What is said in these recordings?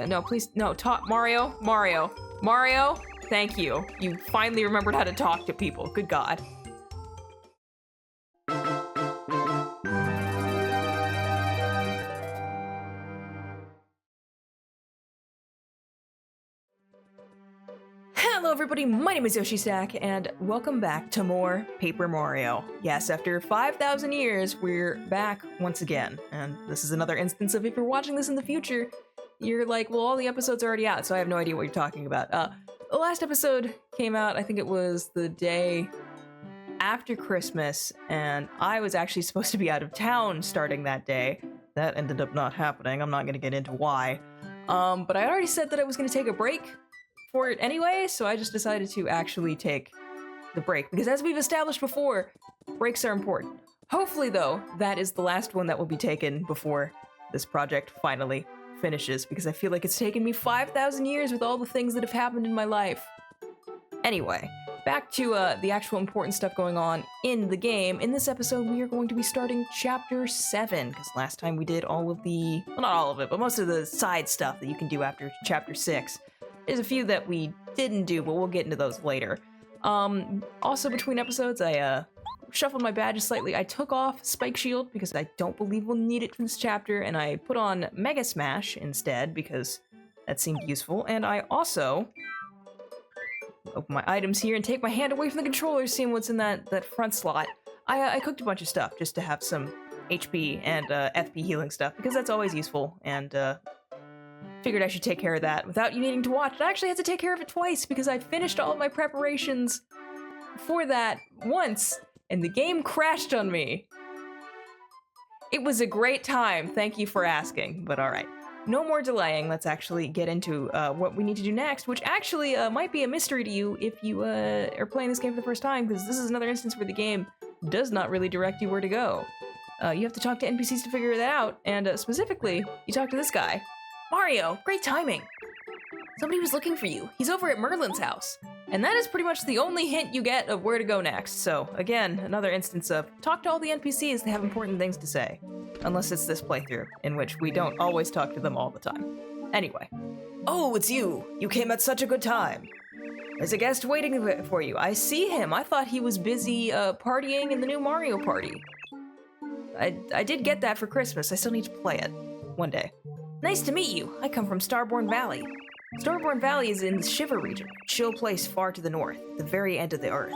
No, please, no, talk, Mario, thank you. You finally remembered how to talk to people, good God. Hello everybody, my name is Yoshi Stack, and welcome back to more Paper Mario. Yes, after 5,000 years, we're back once again, and this is another instance of if you're watching this in the future, you're like, well, all the episodes are already out, so I have no idea what you're talking about. The last episode came out, I think it was the day after Christmas, and I was actually supposed to be out of town starting that day. That ended up not happening, I'm not going to get into why. But I already said that I was going to take a break for it anyway, so I just decided to actually take the break, because as we've established before, breaks are important. Hopefully, though, that is the last one that will be taken before this project finally finishes, because I feel like it's taken me 5,000 years with all the things that have happened in my life. Anyway, back to the actual important stuff going on in the game. In this episode, we are going to be starting Chapter 7, because last time we did all of the, well, not all of it, but most of the side stuff that you can do after Chapter 6. There's a few that we didn't do, but we'll get into those later. Also, between episodes, I shuffled my badges slightly. I took off Spike Shield because I don't believe we'll need it for this chapter, and I put on Mega Smash instead because that seemed useful. And I also open my items here and take my hand away from the controller, seeing what's in that front slot. I cooked a bunch of stuff just to have some HP and FP healing stuff because that's always useful, and figured I should take care of that without you needing to watch. I actually had to take care of it twice because I finished all of my preparations for that once, and the game crashed on me. It was a great time, thank you for asking, but alright. No more delaying, let's actually get into what we need to do next, which actually might be a mystery to you if you are playing this game for the first time, because this is another instance where the game does not really direct you where to go. You have to talk to NPCs to figure that out, and specifically, you talk to this guy. Mario, great timing! Somebody was looking for you. He's over at Merlin's house. And that is pretty much the only hint you get of where to go next. So, again, another instance of talk to all the NPCs, they have important things to say. Unless it's this playthrough, in which we don't always talk to them all the time. Anyway. Oh, it's you! You came at such a good time. There's a guest waiting for you. I see him. I thought he was busy partying in the new Mario Party. I did get that for Christmas. I still need to play it. One day. Nice to meet you. I come from Starborn Valley. Starborn Valley is in the Shiver region, a chill place far to the north, the very end of the earth.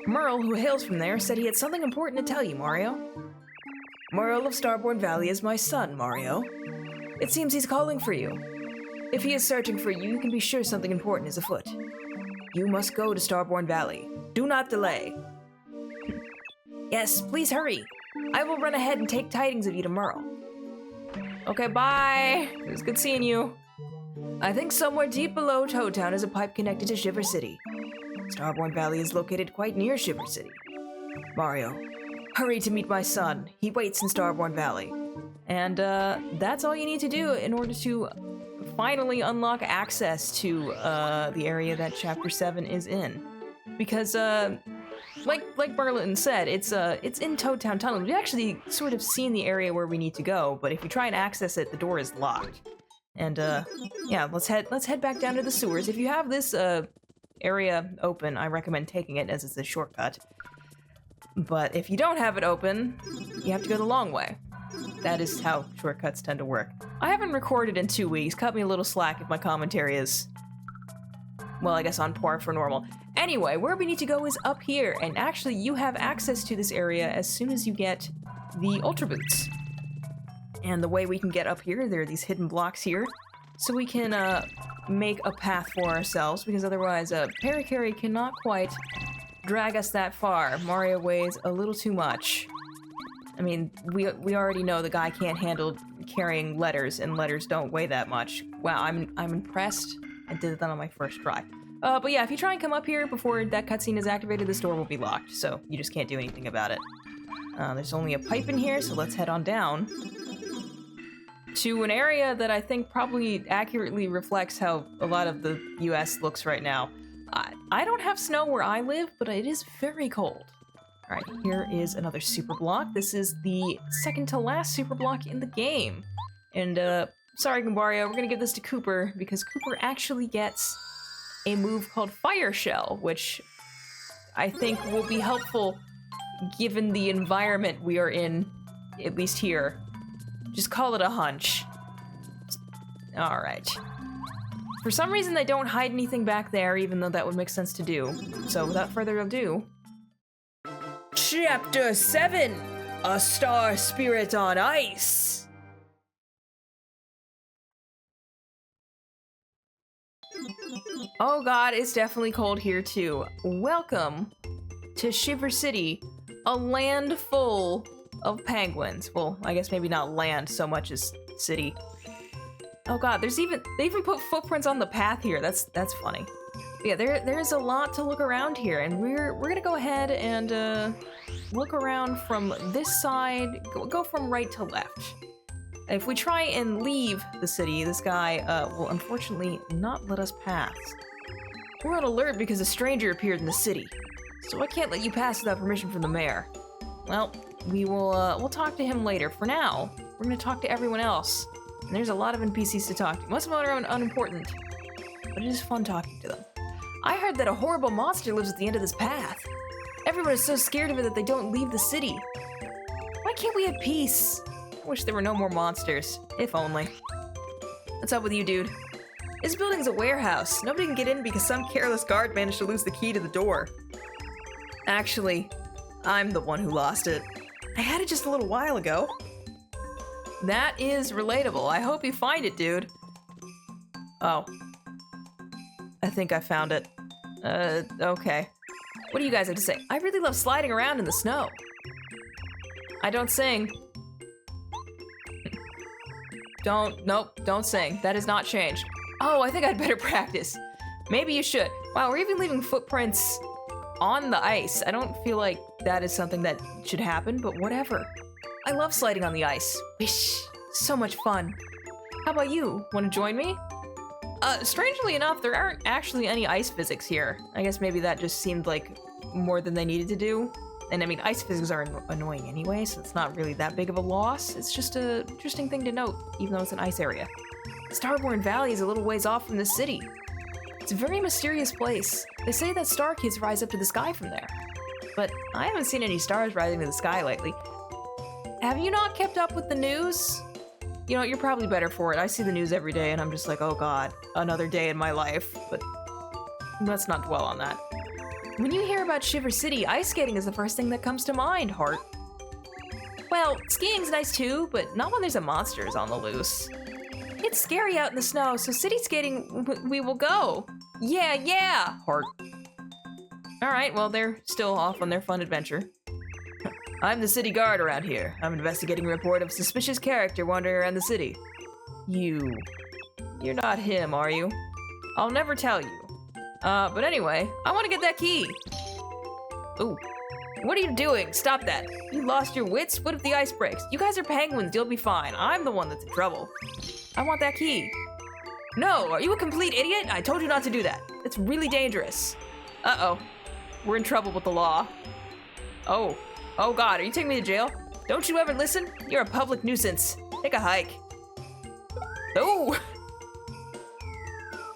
Merle, who hails from there, said he had something important to tell you, Mario. Merle of Starborn Valley is my son, Mario. It seems he's calling for you. If he is searching for you, you can be sure something important is afoot. You must go to Starborn Valley. Do not delay. Yes, please hurry. I will run ahead and take tidings of you to Merle. Okay, bye! It was good seeing you. I think somewhere deep below Toad Town is a pipe connected to Shiver City. Starborn Valley is located quite near Shiver City. Mario, hurry to meet my son. He waits in Starborn Valley. And that's all you need to do in order to finally unlock access to the area that Chapter 7 is in. Because, like Merlin said, it's in Toad Town Tunnel. We've actually sort of seen the area where we need to go, but if you try and access it, the door is locked. And yeah, let's head back down to the sewers. If you have this area open, I recommend taking it as it's a shortcut. But if you don't have it open, you have to go the long way. That is how shortcuts tend to work. I haven't recorded in 2 weeks. Cut me a little slack if my commentary is, well, I guess on par for normal. Anyway, where we need to go is up here, and actually you have access to this area as soon as you get the Ultra Boots. And the way we can get up here, there are these hidden blocks here, so we can make a path for ourselves, because otherwise Parakarry cannot quite drag us that far. Mario weighs a little too much. I mean, we already know the guy can't handle carrying letters, and letters don't weigh that much. Wow, I'm impressed. I did that on my first try. But yeah, if you try and come up here before that cutscene is activated, this door will be locked, so you just can't do anything about it. There's only a pipe in here, so let's head on down to an area that I think probably accurately reflects how a lot of the US looks right now. I don't have snow where I live, but it is very cold. Alright, here is another super block. This is the second to last super block in the game. And Sorry, Gumbario, we're gonna give this to Cooper, because Cooper actually gets a move called Fire Shell, which I think will be helpful given the environment we are in, at least here. Just call it a hunch. Alright. For some reason, they don't hide anything back there, even though that would make sense to do. So without further ado... Chapter 7! A Star Spirit on Ice! Oh god, it's definitely cold here too. Welcome to Shiver City, a land full of penguins. Well, I guess maybe not land so much as city. Oh god, they even put footprints on the path here. That's funny. But yeah, there's a lot to look around here, and we're gonna go ahead and look around from this side, go from right to left. If we try and leave the city, this guy will unfortunately not let us pass. We're on alert because a stranger appeared in the city, so I can't let you pass without permission from the mayor. Well, we'll talk to him later. For now, we're gonna talk to everyone else. And there's a lot of NPCs to talk to. Most of them are unimportant, but it is fun talking to them. I heard that a horrible monster lives at the end of this path. Everyone is so scared of it that they don't leave the city. Why can't we have peace? I wish there were no more monsters. If only. What's up with you, dude? This building's a warehouse. Nobody can get in because some careless guard managed to lose the key to the door. Actually, I'm the one who lost it. I had it just a little while ago. That is relatable. I hope you find it, dude. Oh. I think I found it. Okay. What do you guys have to say? I really love sliding around in the snow. I don't sing. Don't sing. That has not changed. Oh, I think I'd better practice. Maybe you should. Wow, we're even leaving footprints on the ice. I don't feel like that is something that should happen, but whatever. I love sliding on the ice. Bish, so much fun. How about you? Want to join me? Strangely enough, there aren't actually any ice physics here. I guess maybe that just seemed like more than they needed to do. And I mean, ice physics are annoying anyway, so it's not really that big of a loss. It's just an interesting thing to note, even though it's an ice area. Starborn Valley is a little ways off from the city. It's a very mysterious place. They say that star kids rise up to the sky from there. But I haven't seen any stars rising to the sky lately. Have you not kept up with the news? You know, you're probably better for it. I see the news every day and I'm just like, oh god, another day in my life. But let's not dwell on that. When you hear about Shiver City, ice skating is the first thing that comes to mind, Heart. Well, skiing's nice too, but not when there's a monsters on the loose. It's scary out in the snow, so city skating we will go. Yeah, Heart. Alright, well, they're still off on their fun adventure. I'm the city guard around here. I'm investigating a report of a suspicious character wandering around the city. You're not him, are you? I'll never tell you. But anyway, I want to get that key. Ooh. What are you doing? Stop that. You lost your wits? What if the ice breaks? You guys are penguins, you'll be fine. I'm the one that's in trouble. I want that key. No, are you a complete idiot? I told you not to do that. It's really dangerous. Uh-oh. We're in trouble with the law. Oh god, are you taking me to jail? Don't you ever listen? You're a public nuisance. Take a hike. Oh!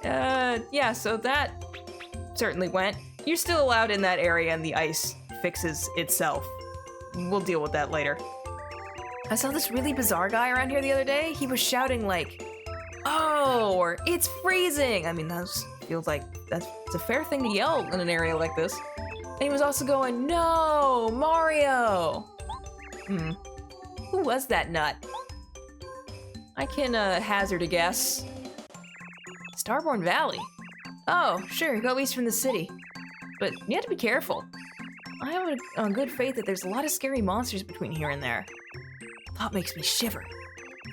Yeah, so that certainly went. You're still allowed in that area and the ice fixes itself. We'll deal with that later. I saw this really bizarre guy around here the other day. He was shouting like, oh, or it's freezing. I mean, that feels like it's a fair thing to yell in an area like this. And he was also going, no, Mario. Who was that nut? I can hazard a guess. Starborn Valley. Oh, sure, go east from the city. But you have to be careful. I have a good faith that there's a lot of scary monsters between here and there. Thought makes me shiver.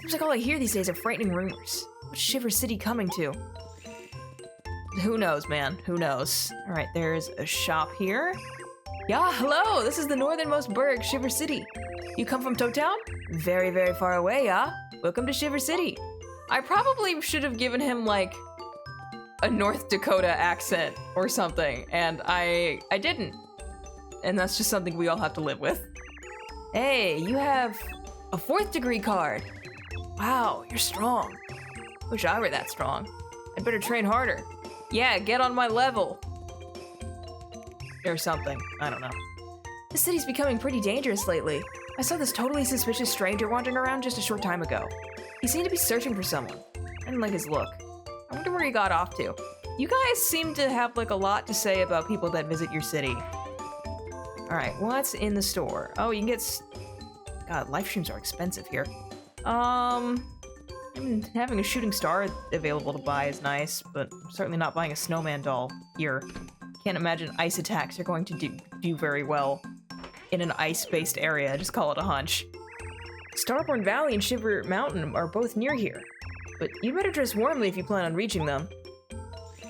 Seems like all I hear these days are frightening rumors. What's Shiver City coming to? Who knows, man? Who knows? Alright, there's a shop here. Yeah, hello! This is the northernmost burg, Shiver City. You come from Town? Very, very far away, yeah? Welcome to Shiver City. I probably should have given him, like, a North Dakota accent or something, and I didn't. And that's just something we all have to live with. Hey, you have a 4th degree card. Wow, you're strong. Wish I were that strong. I'd better train harder. Yeah, get on my level. Or something. I don't know. This city's becoming pretty dangerous lately. I saw this totally suspicious stranger wandering around just a short time ago. He seemed to be searching for someone. I didn't like his look. I wonder where he got off to. You guys seem to have like a lot to say about people that visit your city. Alright, what's in the store? Oh, you can get... God, life streams are expensive here. I mean, having a shooting star available to buy is nice, but I'm certainly not buying a snowman doll here. Can't imagine ice attacks are going to do very well in an ice-based area. Just call it a hunch. Starborn Valley and Shiver Mountain are both near here, but you better dress warmly if you plan on reaching them.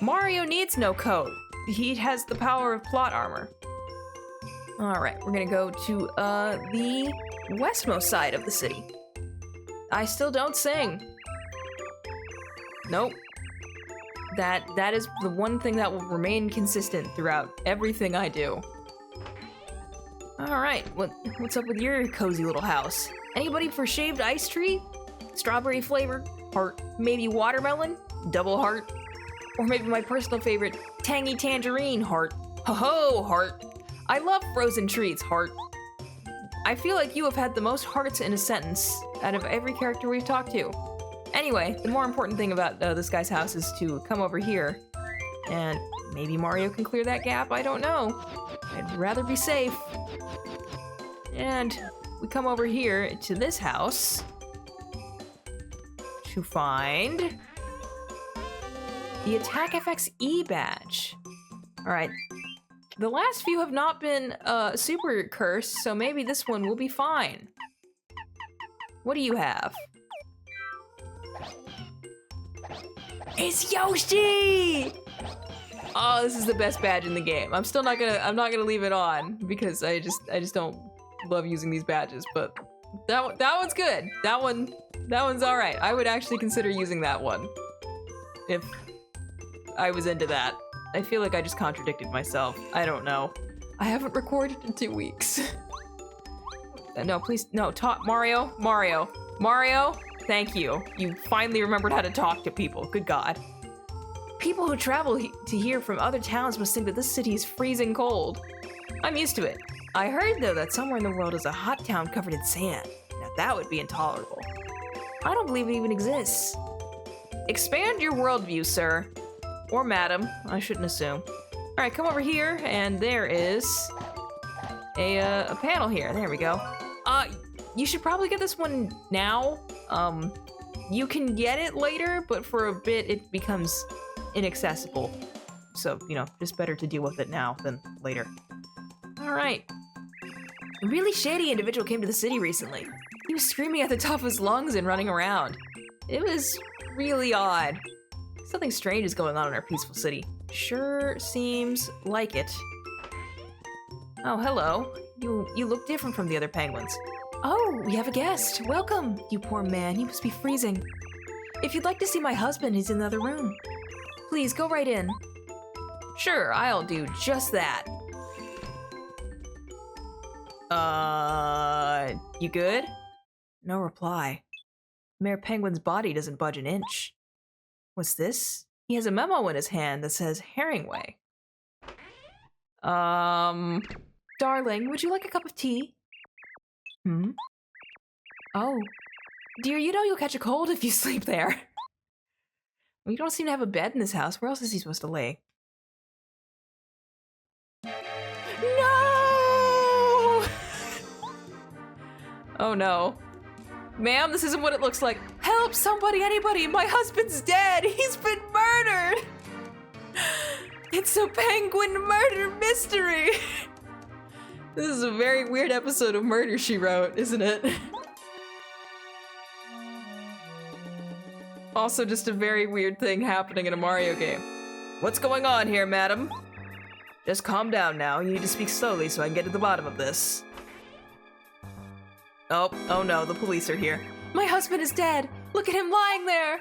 Mario needs no coat. He has the power of plot armor. Alright, we're gonna go to the westmost side of the city. I still don't sing. Nope. That is the one thing that will remain consistent throughout everything I do. Alright, what's up with your cozy little house? Anybody for shaved ice tree? Strawberry flavored? Heart. Maybe watermelon? Double heart. Or maybe my personal favorite, tangy tangerine, heart. Ho-ho, heart. I love frozen treats, heart. I feel like you have had the most hearts in a sentence out of every character we've talked to. Anyway, the more important thing about this guy's house is to come over here. And maybe Mario can clear that gap, I don't know. I'd rather be safe. And we come over here to this house to find the Attack FX E badge. Alright. The last few have not been super cursed, so maybe this one will be fine. What do you have? It's Yoshi! Oh, this is the best badge in the game. I'm not gonna leave it on because I just don't love using these badges, but that one's good. That one's all right. I would actually consider using that one if I was into that. I feel like I just contradicted myself. I don't know. I haven't recorded in 2 weeks. No, please, no, talk, Mario, thank you. You finally remembered how to talk to people, good God. People who travel to here from other towns must think that this city is freezing cold. I'm used to it. I heard, though, that somewhere in the world is a hot town covered in sand. Now that would be intolerable. I don't believe it even exists. Expand your worldview, sir. Or madam, I shouldn't assume. Alright, come over here, and there is a panel here. There we go. You should probably get this one now. You can get it later, but for a bit it becomes inaccessible. So, you know, just better to deal with it now than later. Alright. A really shady individual came to the city recently. He was screaming at the top of his lungs and running around. It was really odd. Something strange is going on in our peaceful city. Sure seems like it. Oh, hello. You look different from the other penguins. Oh, we have a guest. Welcome, you poor man. You must be freezing. If you'd like to see my husband, he's in the other room. Please, go right in. Sure, I'll do just that. You good? No reply. Mayor Penguin's body doesn't budge an inch. What's this? He has a memo in his hand that says Herringway. Darling, would you like a cup of tea? Hmm? Oh. Dear, you know you'll catch a cold if you sleep there. We don't seem to have a bed in this house. Where else is he supposed to lay? No! Oh no. Ma'am, this isn't what it looks like. Help, somebody, anybody! My husband's dead! He's been murdered! It's a penguin murder mystery! This is a very weird episode of Murder, She Wrote, isn't it? Also just a very weird thing happening in a Mario game. What's going on here, madam? Just calm down now. You need to speak slowly so I can get to the bottom of this. Oh no, the police are here. My husband is dead! Look at him lying there!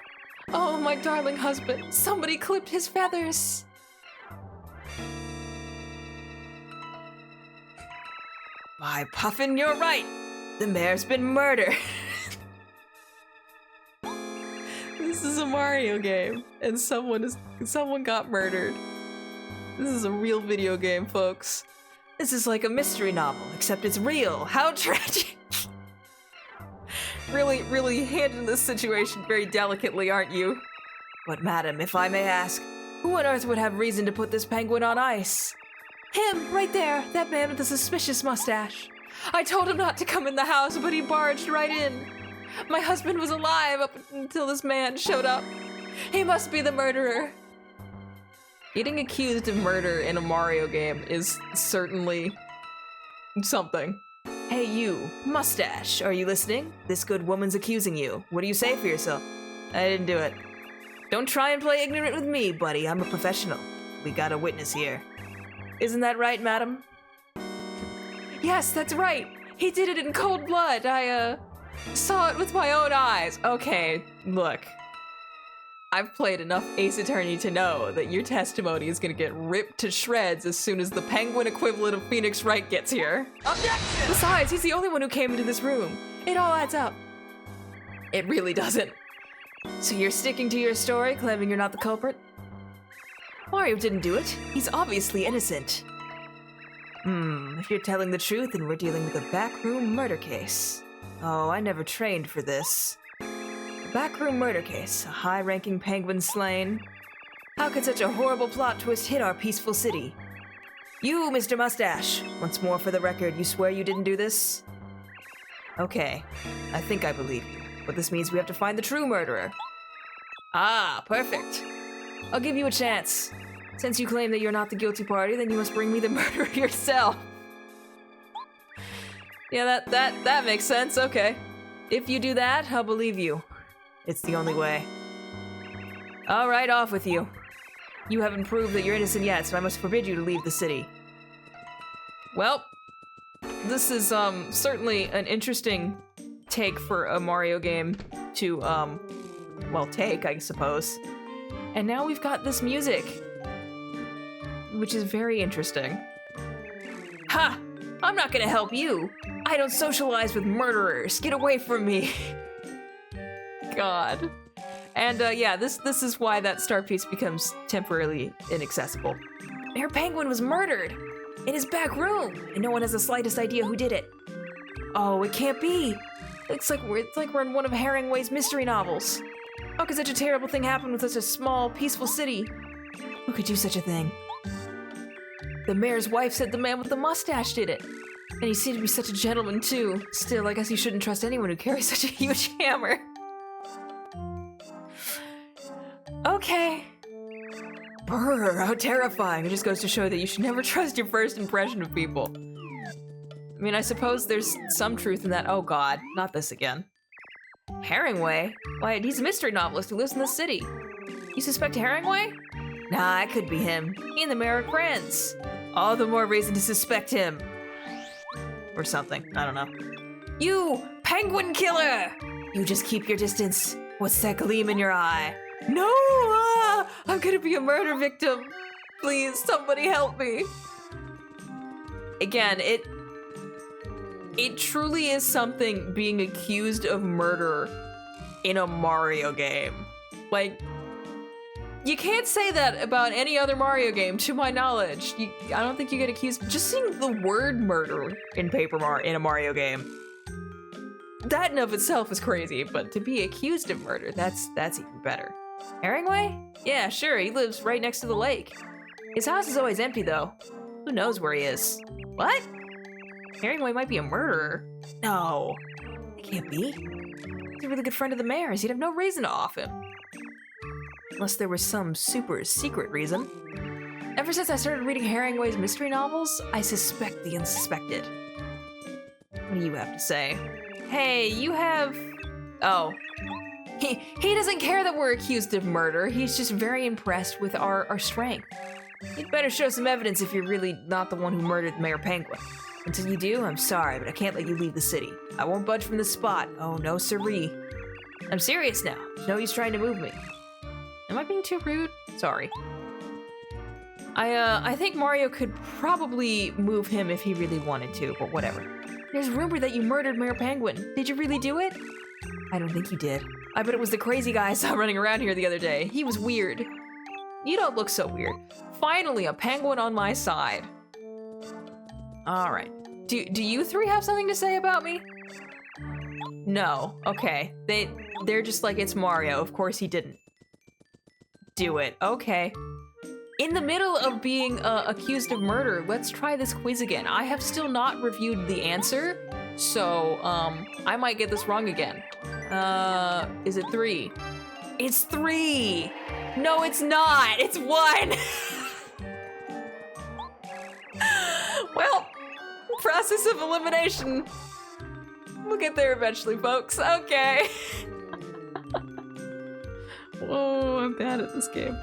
Oh, my darling husband. Somebody clipped his feathers. Why, Puffin, you're right! The mayor's been murdered! This is a Mario game, and someone got murdered. This is a real video game, folks. This is like a mystery novel, except it's real. How tragic! Really handling this situation very delicately, aren't you? But madam, if I may ask, who on earth would have reason to put this penguin on ice? Him, right there, that man with the suspicious mustache. I told him not to come in the house, but he barged right in. My husband was alive up until this man showed up. He must be the murderer. Getting accused of murder in a Mario game is certainly something. Hey you, mustache, are you listening? This good woman's accusing you. What do you say for yourself? I didn't do it. Don't try and play ignorant with me, buddy. I'm a professional. We got a witness here. Isn't that right, madam? Yes, that's right. He did it in cold blood. I, saw it with my own eyes. Okay, look. I've played enough Ace Attorney to know that your testimony is gonna get ripped to shreds as soon as the penguin equivalent of Phoenix Wright gets here. Objection! Besides, he's the only one who came into this room. It all adds up. It really doesn't. So you're sticking to your story, claiming you're not the culprit? Mario didn't do it. He's obviously innocent. If you're telling the truth, then we're dealing with a backroom murder case. Oh, I never trained for this. Backroom murder case, a high-ranking penguin slain. How could such a horrible plot twist hit our peaceful city? You, Mr. Mustache, once more for the record, you swear you didn't do this? Okay, I think I believe you, but this means we have to find the true murderer. Ah, perfect. I'll give you a chance. Since you claim that you're not the guilty party, then you must bring me the murderer yourself. Yeah, that makes sense, okay. If you do that, I'll believe you. It's the only way. All right, off with you. You haven't proved that you're innocent yet, so I must forbid you to leave the city. Well, this is certainly an interesting take for a Mario game to, well, take, I suppose. And now we've got this music, which is very interesting. Ha! I'm not gonna help you. I don't socialize with murderers. Get away from me. God. And yeah, this is why that star piece becomes temporarily inaccessible. Mayor Penguin was murdered in his back room, and no one has the slightest idea who did it. Oh, it can't be. It's like we're in one of Herringway's mystery novels. How could such a terrible thing happen with such a small, peaceful city? Who could do such a thing? The mayor's wife said the man with the mustache did it. And he seemed to be such a gentleman, too. Still, I guess you shouldn't trust anyone who carries such a huge hammer. Okay. Brr, how terrifying. It just goes to show that you should never trust your first impression of people. I mean, I suppose there's some truth in that. Oh god, not this again. Herringway? Why, he's a mystery novelist who lives in the city. You suspect Herringway? Nah, it could be him. He and the mayor are friends. All the more reason to suspect him. Or something, I don't know. You, penguin killer! You just keep your distance. What's that gleam in your eye? No! I'm gonna be a murder victim. Please, somebody help me. Again, it truly is something being accused of murder in a Mario game. Like, you can't say that about any other Mario game, to my knowledge. I don't think you get accused. Just seeing the word murder in in a Mario game, that in of itself is crazy, but to be accused of murder, that's even better. Herringway? Yeah, sure, he lives right next to the lake. His house is always empty, though. Who knows where he is? What? Herringway might be a murderer. No, it can't be. He's a really good friend of the mayor's. He'd have no reason to off him. Unless there was some super secret reason. Ever since I started reading Herringway's mystery novels, I suspect the unsuspected. What do you have to say? Hey, you have... Oh. He doesn't care that we're accused of murder. He's just very impressed with our strength. You'd better show some evidence if you're really not the one who murdered Mayor Penguin. Until you do, I'm sorry, but I can't let you leave the city. I won't budge from this spot. Oh, no siree. I'm serious now. There's no use trying to move me. Am I being too rude? Sorry. I think Mario could probably move him if he really wanted to, but whatever. There's rumor that you murdered Mayor Penguin. Did you really do it? I don't think you did. I bet it was the crazy guy I saw running around here the other day. He was weird. You don't look so weird. Finally, a penguin on my side. All right. Do you three have something to say about me? No. Okay. They're just like, it's Mario. Of course he didn't do it. Okay. In the middle of being accused of murder, let's try this quiz again. I have still not reviewed the answer, so I might get this wrong again. Is it 3? It's 3! No, it's not! It's 1! Well, process of elimination. We'll get there eventually, folks. Okay. Whoa, I'm bad at this game.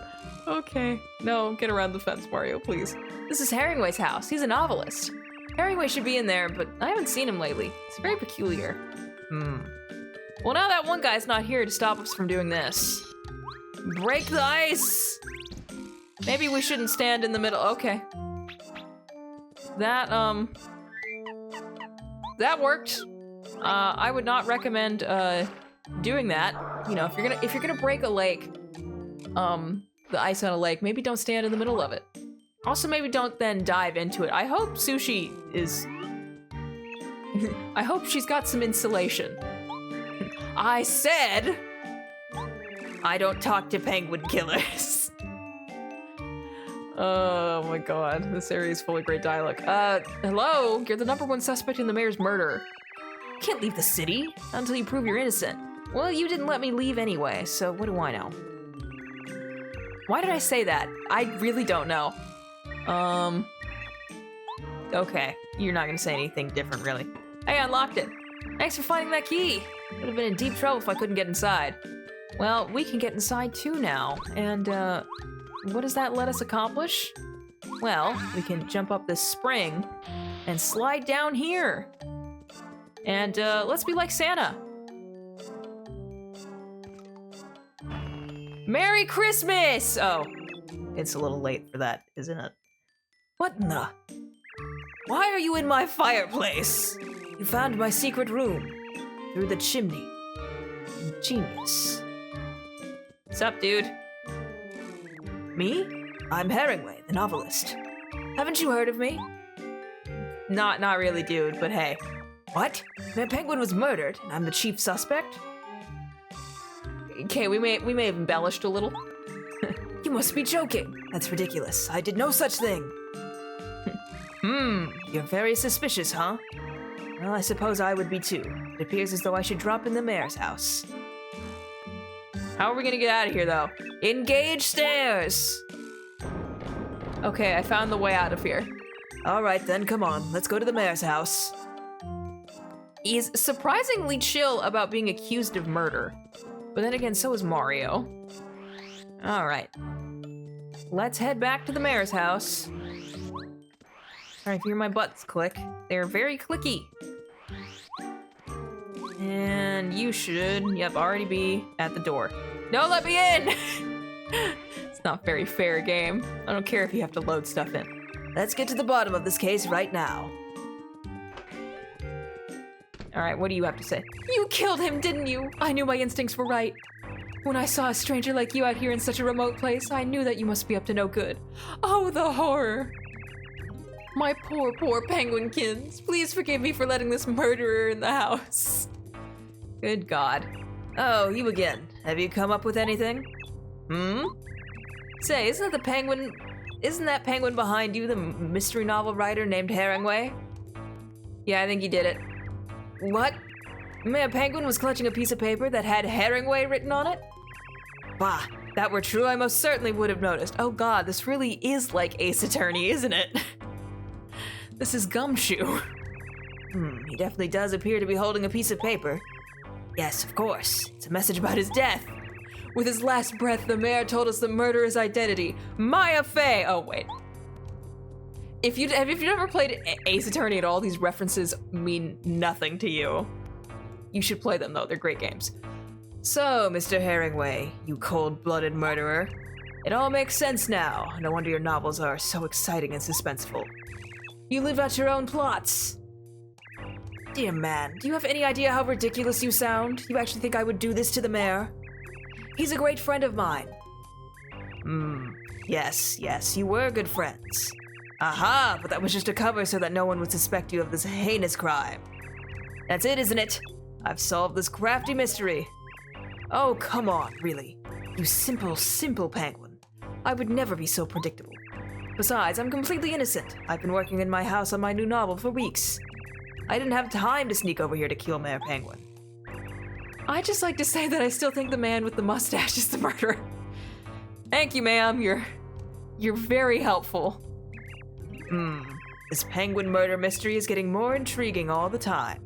Okay. No, get around the fence, Mario, please. This is Herringway's house. He's a novelist. Herringway should be in there, but I haven't seen him lately. It's very peculiar. Well, now that one guy's not here to stop us from doing this. Break the ice! Maybe we shouldn't stand in the middle. Okay. That worked. I would not recommend, doing that. You know, if you're gonna break a lake, the ice on a lake, maybe don't stand in the middle of it. Also, maybe don't then dive into it. I hope Sushi is... I hope she's got some insulation. I said... I don't talk to penguin killers. Oh my god, this area is full of great dialogue. Hello? You're the #1 suspect in the mayor's murder. You can't leave the city until you prove you're innocent. Well, you didn't let me leave anyway, so what do I know? Why did I say that? I really don't know. Okay, you're not gonna say anything different, really. Hey, I unlocked it. Thanks for finding that key. Would have been in deep trouble if I couldn't get inside. Well, we can get inside too now, and what does that let us accomplish? Well, we can jump up this spring and slide down here. And let's be like Santa. Merry Christmas! Oh, it's a little late for that, isn't it? What in the? Why are you in my fireplace? You found my secret room through the chimney. Genius. What's up, dude? Me? I'm Herringway, the novelist. Haven't you heard of me? Not really, dude, but hey. What? My penguin was murdered, and I'm the chief suspect? Okay, we may have embellished a little. You must be joking. That's ridiculous. I did no such thing. You're very suspicious, huh? Well, I suppose I would be too. It appears as though I should drop in the mayor's house. How are we gonna get out of here, though? Engage stairs! Okay, I found the way out of here. All right, then, come on. Let's go to the mayor's house. He's surprisingly chill about being accused of murder. But then again, so is Mario. All right. Let's head back to the mayor's house. All right, hear my buttons click. They're very clicky. And you should, yep, already be at the door. No, let me in! It's not very fair game. I don't care if you have to load stuff in. Let's get to the bottom of this case right now. All right, what do you have to say? You killed him, didn't you? I knew my instincts were right. When I saw a stranger like you out here in such a remote place, I knew that you must be up to no good. Oh, the horror. My poor penguin kids. Please forgive me for letting this murderer in the house. Good God. Oh, you again. Have you come up with anything? Say, isn't that penguin behind you the mystery novel writer named Herringway? Yeah, I think he did it. What? A penguin was clutching a piece of paper that had Herringway written on it? Bah, if that were true, I most certainly would have noticed. Oh God, this really is like Ace Attorney, isn't it? This is Gumshoe. He definitely does appear to be holding a piece of paper. Yes, of course. It's a message about his death. With his last breath, the mayor told us the murderer's identity. Maya Fey! Oh, wait. If you've never played Ace Attorney at all, these references mean nothing to you. You should play them, though. They're great games. So, Mr. Herringway, you cold-blooded murderer. It all makes sense now. No wonder your novels are so exciting and suspenseful. You live out your own plots. Dear man, do you have any idea how ridiculous you sound? You actually think I would do this to the mayor? He's a great friend of mine. Yes, you were good friends. Aha, but that was just a cover so that no one would suspect you of this heinous crime. That's it, isn't it? I've solved this crafty mystery. Oh, come on, really. You simple penguin. I would never be so predictable. Besides, I'm completely innocent. I've been working in my house on my new novel for weeks. I didn't have time to sneak over here to kill Mayor Penguin. I'd just like to say that I still think the man with the mustache is the murderer. Thank you, ma'am. You're very helpful. This penguin murder mystery is getting more intriguing all the time.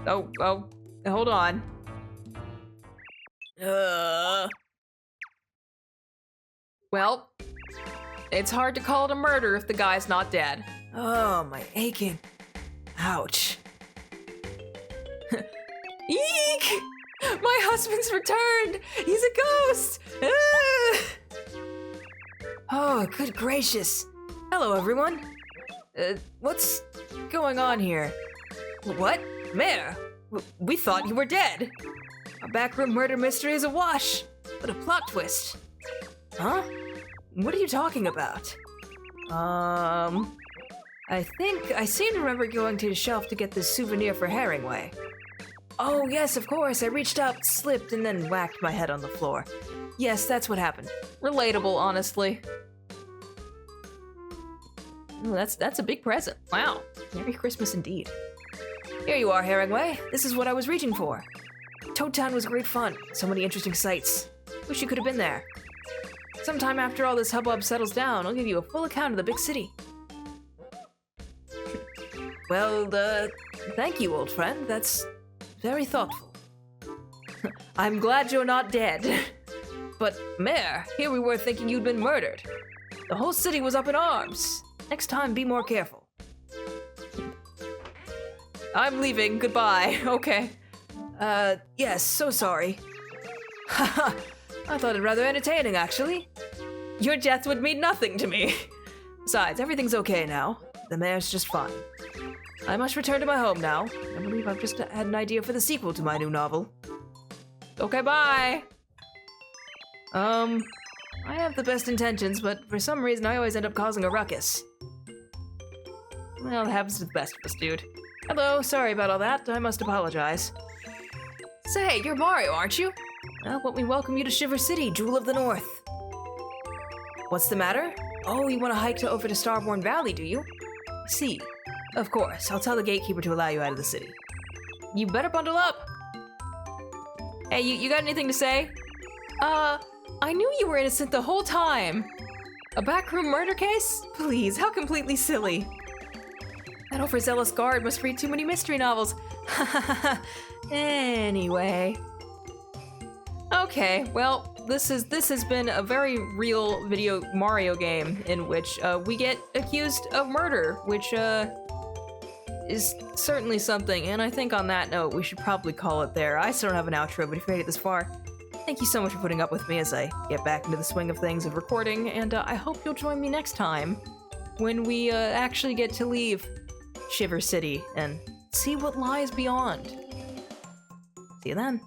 Oh, hold on. Well, it's hard to call it a murder if the guy's not dead. Oh, my aching. Ouch. Eek! My husband's returned! He's a ghost! Oh, good gracious. Hello, everyone. What's going on here? What? Mayor? We thought you were dead. Our backroom murder mystery is a wash. What a plot twist. Huh? What are you talking about? I think I seem to remember going to the shelf to get this souvenir for Herringway. Oh, yes, of course. I reached up, slipped, and then whacked my head on the floor. Yes, that's what happened. Relatable, honestly. Ooh, that's a big present. Wow. Merry Christmas indeed. Here you are, Herringway. This is what I was reaching for. Toad Town was great fun. So many interesting sights. Wish you could have been there. Sometime after all this hubbub settles down, I'll give you a full account of the big city. Well, thank you, old friend. That's very thoughtful. I'm glad you're not dead. But, Mayor, here we were thinking you'd been murdered. The whole city was up in arms. Next time, be more careful. I'm leaving. Goodbye. Okay. Yes, so sorry. Haha, I thought it rather entertaining, actually. Your death would mean nothing to me. Besides, everything's okay now. The mayor's just fine. I must return to my home now. I believe I've just had an idea for the sequel to my new novel. Okay, bye! I have the best intentions, but for some reason I always end up causing a ruckus. Well, it happens to the best of us, dude. Hello, sorry about all that. I must apologize. Say, you're Mario, aren't you? Well, let me welcome you to Shiver City, Jewel of the North. What's the matter? Oh, you want to hike over to Starborn Valley, do you? I see. Of course, I'll tell the gatekeeper to allow you out of the city. You better bundle up. Hey, you got anything to say? I knew you were innocent the whole time. A backroom murder case? Please, how completely silly. That overzealous guard must read too many mystery novels. Anyway. Okay, well, this has been a very real video Mario game in which we get accused of murder, which is certainly something. And I think on that note, we should probably call it there. I still don't have an outro, but if you made it this far, thank you so much for putting up with me as I get back into the swing of things of recording, and I hope you'll join me next time when we actually get to leave Shiver City and see what lies beyond. See you then.